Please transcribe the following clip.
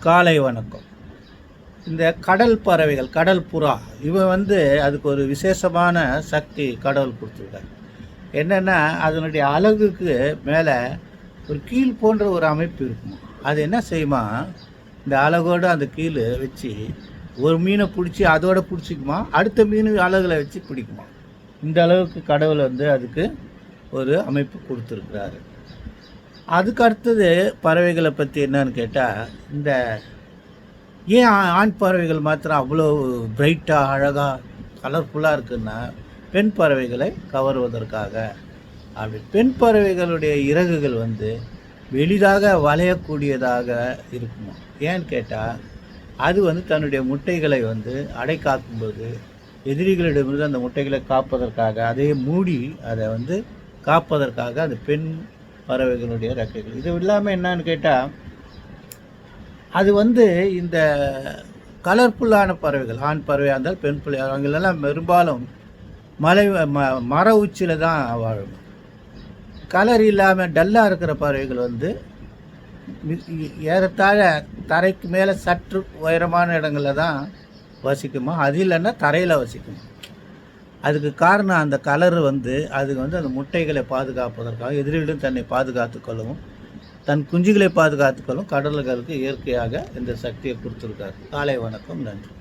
காலை வணக்கம். இந்த கடல் பறவைகள், கடல் புறா, அதுக்கு ஒரு விசேஷமான சக்தி கடவுள் கொடுத்துருக்காரு. என்னென்னா, அதனுடைய அலகுக்கு மேலே ஒரு கீழ் போன்ற ஒரு அமைப்பு இருக்குமா. அது என்ன செய்யுமா, இந்த அலகோடு அந்த கீழ் வச்சு ஒரு மீனை பிடிச்சி அதோட பிடிச்சிக்குமா, அடுத்த மீன் அலகில் வச்சு பிடிக்குமா. இந்த அளவுக்கு கடவுள் அதுக்கு ஒரு அமைப்பு கொடுத்துருக்குறாரு. அதுக்கு அடுத்தது பறவைகளை பற்றி என்னன்னு கேட்டால், இந்த ஏன் ஆண் பறவைகள் மாத்திரம் அவ்வளோ பிரைட்டாக அழகாக கலர்ஃபுல்லாக இருக்குன்னா, பெண் பறவைகளை கவருவதற்காக. அப்படி பெண் பறவைகளுடைய இறகுகள் எளிதாக வளையக்கூடியதாக இருக்குமா. ஏன்னு கேட்டால், அது தன்னுடைய முட்டைகளை அடை காக்கும்போது எதிரிகளிடமிருந்து அந்த முட்டைகளை காப்பதற்காக, அதையே மூடி அதை காப்பதற்காக அந்த பெண் பறவைகளுடைய ரெக்கைகள். இது இல்லாமல் என்னன்னு கேட்டால், அது இந்த கலர்ஃபுல்லான பறவைகள், ஆண் பறவையாக இருந்தால் பெண் பறவை, அவங்களெல்லாம் பெரும்பாலும் மர உச்சியில் தான் வாழும். கலர் இல்லாமல் டல்லாக இருக்கிற பறவைகள் ஏறத்தாழ தரைக்கு மேலே சற்று உயரமான இடங்களில் தான் வசிக்குமா. அது இல்லைன்னா தரையில் வசிக்குமா. அதுக்கு காரணம் அந்த கலரு அது அந்த முட்டைகளை பாதுகாப்பதற்காக, எதிரிகளிடம் தன்னை பாதுகாத்து கொள்ளவும், தன் குஞ்சுகளை பாதுகாத்து கொள்ளவும் கடல்களுக்கு இயற்கையாக இந்த சக்தியை கொடுத்துருக்காரு. காலை வணக்கம், நன்றி.